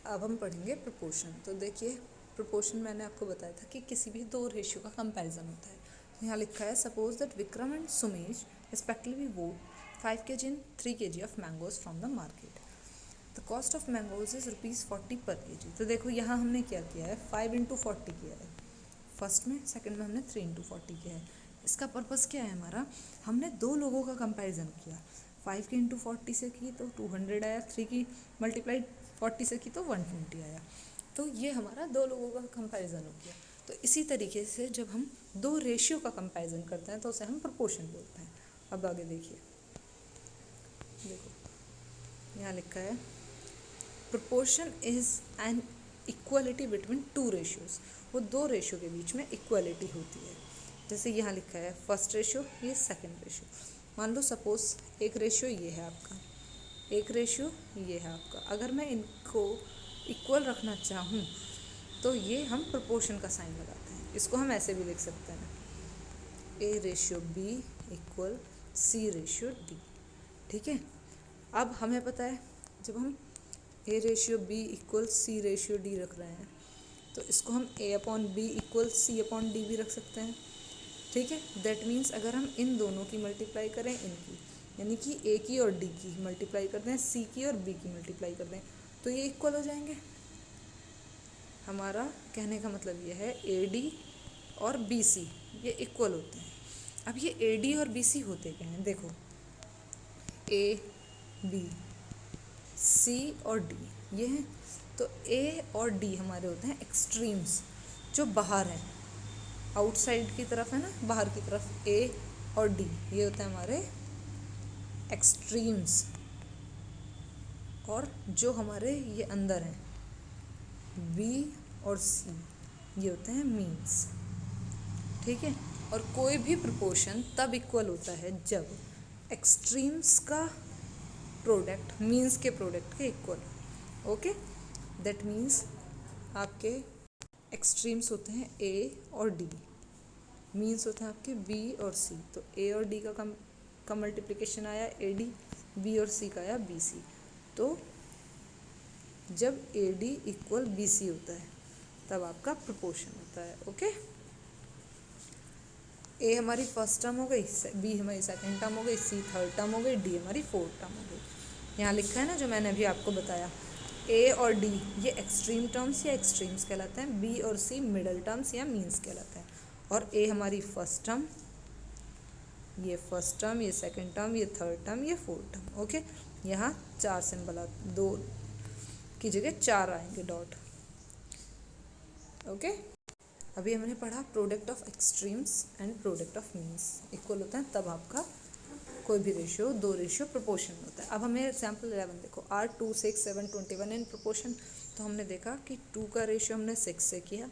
अब हम पढ़ेंगे प्रोपोर्शन। तो देखिए प्रोपोर्शन मैंने आपको बताया था कि किसी भी दो रेशियो का कंपैरिजन होता है। तो यहाँ लिखा है suppose that Vikram and Sumesh respectively vote 5 kg and 3 kg of mangoes from the market. The cost of mangoes is ₹40 पर kg। तो देखो यहाँ हमने क्या किया है, 5 into 40 किया है फर्स्ट में, सेकंड में हमने 3 into 40 किया है। इसका पर्पस क्या है हमारा, हमने दो लोगों का कंपैरिजन किया। 5 की इंटू 40 से की तो 200 आया, 3 की मल्टीप्लाई 40 से की तो 120 आया। तो ये हमारा दो लोगों का कंपैरिजन हो गया। तो इसी तरीके से जब हम दो रेशियो का कंपैरिजन करते हैं तो उसे हम प्रोपोर्शन बोलते हैं। अब आगे देखिए, देखो यहाँ लिखा है proportion is an equality between two ratios. वो दो रेशियो के बीच में इक्वलिटी होती है। जैसे यहाँ लिखा है फर्स्ट रेशियो, ये सेकंड रेशियो। मान लो सपोज एक रेशियो ये है आपका, एक रेशियो ये है आपका। अगर मैं इनको इक्वल रखना चाहूँ तो ये हम प्रोपोर्शन का साइन लगाते हैं। इसको हम ऐसे भी लिख सकते हैं, A ratio B equal C ratio D। ठीक है, अब हमें पता है जब हम A ratio B equal C ratio D रख रहे हैं तो इसको हम A/B इक्वल C/D भी रख सकते हैं। ठीक है, दैट मीन्स अगर हम इन दोनों की मल्टीप्लाई करें इनकी, यानी कि ए की और डी की मल्टीप्लाई कर दें, सी की और बी की मल्टीप्लाई कर दें, तो ये इक्वल हो जाएंगे। हमारा कहने का मतलब ये है ए डी और बी सी ये इक्वल होते हैं। अब ये ए डी और बी सी होते क्या हैं, देखो ए बी सी और डी ये हैं। तो ए और डी हमारे होते हैं एक्सट्रीम्स, जो बाहर हैं, आउटसाइड की तरफ है ना, बाहर की तरफ ए और डी ये होते हैं हमारे एक्सट्रीम्स। और जो हमारे ये अंदर हैं बी और सी ये होते हैं मीन्स। ठीक है, और कोई भी प्रोपोर्शन तब इक्वल होता है जब एक्सट्रीम्स का प्रोडक्ट मीन्स के प्रोडक्ट के इक्वल। ओके, दैट मीन्स आपके एक्सट्रीम्स होते हैं ए और डी, मीन्स होते हैं आपके बी और सी। तो ए और डी का मल्टीप्लिकेशन आया ए डी, बी और सी का आया बी सी। तो जब A D equal B C होता है तब आपका प्रोपोर्शन होता है। ओके, ए हमारी फर्स्ट टर्म हो गई, बी हमारी सेकंड टर्म हो गई, सी थर्ड टर्म हो गई, डी हमारी फोर्थ टर्म हो गई। यहाँ लिखा है ना जो मैंने अभी आपको बताया, ए और डी ये एक्सट्रीम टर्म्स या एक्सट्रीम्स कहलाते हैं, बी और सी मिडल टर्म्स या मीन्स कहलाते हैं। और ए हमारी फर्स्ट टर्म, ये फर्स्ट टर्म, ये सेकंड टर्म, ये थर्ड टर्म, ये फोर्थ टर्म। ओके, यहाँ 4 सिंबल, 2 की जगह 4 आएंगे डॉट। ओके, अभी हमने पढ़ा product of extremes and product of means equal होता है तब आपका कोई भी रेशियो, दो रेशियो प्रोपोर्शन होता है। अब हमें एग्जाम्पल 11 देखो, आर 2 6 7 21 इन प्रोपोर्शन। तो हमने देखा कि 2 का रेशियो हमने 6 से किया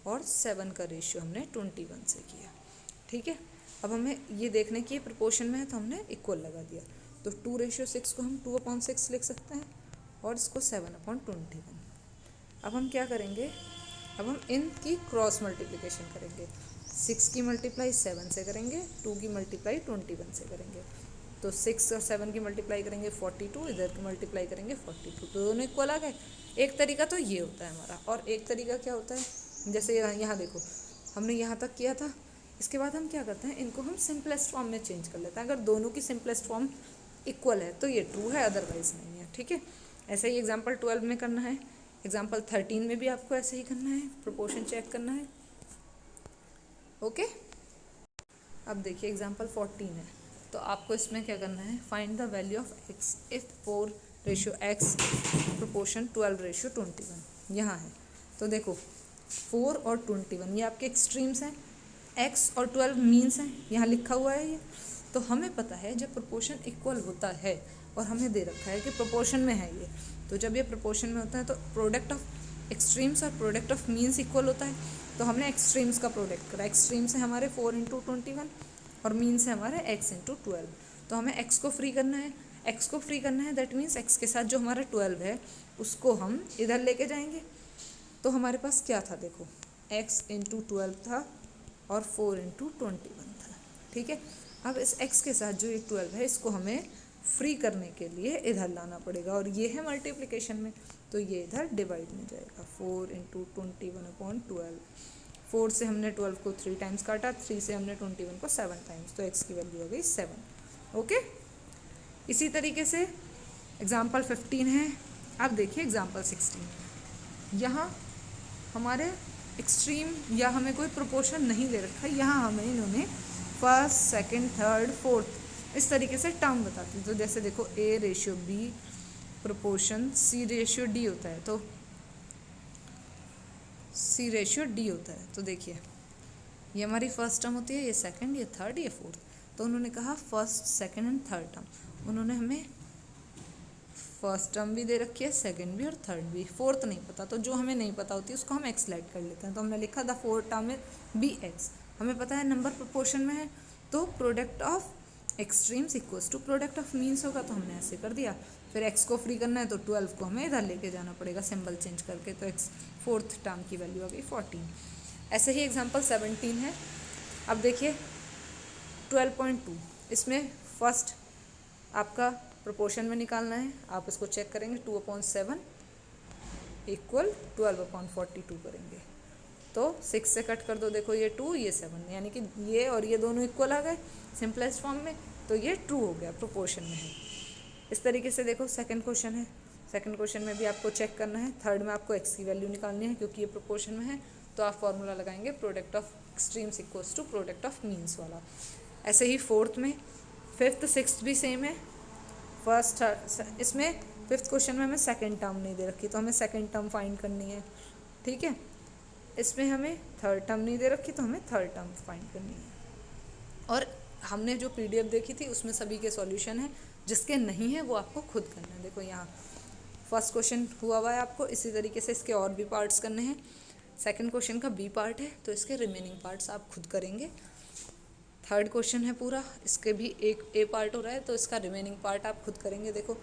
और 7 का रेशियो हमने 21 से किया। ठीक है, अब हमें ये देखने की प्रोपोर्शन में है तो हमने इक्वल लगा दिया। तो 2:6 को हम 2/6 लिख सकते हैं और इसको 7/21। अब हम क्या करेंगे, अब हम इनकी क्रॉस मल्टीप्लिकेशन करेंगे। 6 की मल्टीप्लाई 7 से करेंगे, 2 की मल्टीप्लाई 21 से करेंगे। तो 6 और 7 की मल्टीप्लाई करेंगे 42, इधर की मल्टीप्लाई करेंगे 42, तो दोनों इक्वल आ गए। एक तरीका तो ये होता है हमारा, और एक तरीका क्या होता है, जैसे यहाँ देखो हमने यहाँ तक किया था, इसके बाद हम क्या करते हैं, इनको हम सिंपलेस्ट फॉर्म में चेंज कर लेते हैं। अगर दोनों की सिंपलेस्ट फॉर्म इक्वल है तो ये ट्रू है, अदरवाइज नहीं है। ठीक है, ऐसे ही एग्जाम्पल 12 में करना है, एग्जाम्पल 13 में भी आपको ऐसे ही करना है, प्रोपोर्शन चेक करना है। ओके, अब देखिए एग्जाम्पल 14 है, तो आपको इसमें क्या करना है, find the value of x if 4:x proportion 12:21 यहाँ है। तो देखो 4 और 21 ये आपके एक्सट्रीम्स हैं, x और 12 मीन्स हैं, यहाँ लिखा हुआ है ये। तो हमें पता है जब प्रोपोर्शन इक्वल होता है, और हमें दे रखा है कि प्रोपोर्शन में है ये, तो जब ये प्रोपोर्शन में होता है तो प्रोडक्ट ऑफ एक्सट्रीम्स और प्रोडक्ट ऑफ मीन्स इक्वल होता है। तो हमने एक्सट्रीम्स का प्रोडक्ट करा, एक्सट्रीम्स है हमारे 4 × 21 और मीन्स है हमारे x × 12। तो हमें x को फ्री करना है, x को फ्री करना है, दैट मीन्स x के साथ जो हमारा 12 है उसको हम इधर लेके जाएंगे। तो हमारे पास क्या था, देखो x × 12 था और 4 × 21 था। ठीक है, अब इस x के साथ जो ये 12 है इसको हमें फ्री करने के लिए इधर लाना पड़ेगा, और ये है मल्टीप्लिकेशन में, तो ये इधर डिवाइड में जाएगा। 4 इंटू 21/12। 4 से हमने 12 को 3 टाइम्स काटा, 3 से हमने 21 को 7 टाइम्स, तो x की वैल्यू हो गई 7। ओके, इसी तरीके से एग्जाम्पल 15 है। अब देखिए एग्जाम्पल 16। यहाँ हमारे एक्सट्रीम या हमें कोई प्रोपोर्शन नहीं दे रखा, यहाँ हमें इन्होंने फर्स्ट, सेकंड, थर्ड, फोर्थ इस तरीके से टर्म बताती। तो जैसे देखो A/B प्रोपोर्शन C/D होता है, तो C/D होता है। तो देखिए ये हमारी फर्स्ट टर्म होती है, ये सेकंड, ये थर्ड, ये फोर्थ। तो उन्होंने कहा first, second and third term. उन्होंने हमें फर्स्ट टर्म भी दे रखी है, सेकंड भी और थर्ड भी, फोर्थ नहीं पता। तो जो हमें नहीं पता होती उसको हम एक्स लाइट कर लेते हैं। तो हमने लिखा the fourth term is BX। हमें पता है नंबर प्रोपोर्शन में है, तो product of extremes equals to product of means होगा, तो हमने ऐसे कर दिया। फिर x को फ्री करना है तो 12 को हमें इधर लेके जाना पड़ेगा सिंबल चेंज करके, तो x फोर्थ टर्म की वैल्यू आ गई 14। ऐसे ही एग्जांपल 17 है। अब देखिए 12.2, इसमें फर्स्ट आपका प्रोपोर्शन में निकालना है। आप इसको चेक करेंगे, 2/7 इक्वल 12/42 करेंगे, तो 6 से कट कर दो, देखो ये 2 ये 7, यानी कि ये और ये दोनों इक्वल आ गए सिंपलेस्ट फॉर्म में, तो ये ट्रू हो गया, प्रोपोर्शन में है। इस तरीके से देखो सेकंड क्वेश्चन है। सेकंड क्वेश्चन में भी आपको चेक करना है, थर्ड में आपको x की वैल्यू निकालनी है क्योंकि ये प्रोपोर्शन में है, तो आप फॉर्मूला लगाएंगे product of extremes equals to product of means वाला। ऐसे ही फोर्थ में, फिफ्थ सिक्स्थ भी सेम है। फर्स्ट इसमें फिफ्थ क्वेश्चन में हमें सेकंड टर्म नहीं दे रखी, तो हमें सेकंड टर्म फाइंड करनी है, ठीक है। इसमें हमें थर्ड टर्म नहीं दे रखी, तो हमें थर्ड टर्म फाइंड करनी है। और हमने जो PDF देखी थी उसमें सभी के सॉल्यूशन है, जिसके नहीं है वो आपको खुद करना है। देखो यहाँ फर्स्ट क्वेश्चन हुआ है आपको, इसी तरीके से इसके और भी पार्ट्स करने हैं। सेकंड क्वेश्चन का B पार्ट है, तो इसके रिमेनिंग पार्ट्स आप खुद करेंगे। थर्ड क्वेश्चन है पूरा, इसके भी एक A पार्ट हो रहा है, तो इसका रिमेनिंग पार्ट आप खुद करेंगे। देखो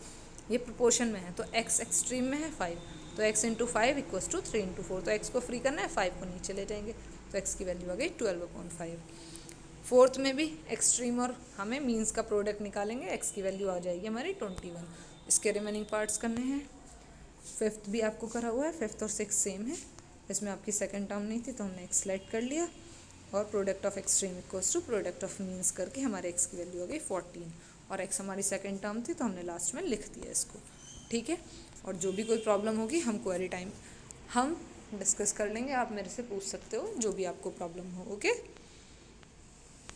ये प्रोपोर्शन में है, तो x एक्सट्रीम में है 5, तो x into 5 equals to 3 into 4, तो x को फ्री करना है, 5 को नीचे ले जाएंगे, तो x की वैल्यू आ गई 12/5। फोर्थ में भी एक्सट्रीम और हमें मीन्स का प्रोडक्ट निकालेंगे, x की वैल्यू आ जाएगी हमारी 21। इसके रिमेनिंग पार्ट्स करने हैं। फिफ्थ भी आपको करा हुआ है, फिफ्थ और सिक्स सेम है। इसमें आपकी सेकंड टर्म नहीं थी, तो हमने x सेलेक्ट कर लिया, और product of extreme equals to product of means करके हमारे x की वैल्यू आ गई 14, और x हमारी सेकंड टर्म थी, तो हमने लास्ट में लिख दिया इसको, ठीक है। और जो भी कोई प्रॉब्लम होगी हम क्वेरी टाइम हम डिस्कस कर लेंगे, आप मेरे से पूछ सकते हो जो भी आपको प्रॉब्लम हो, ओके।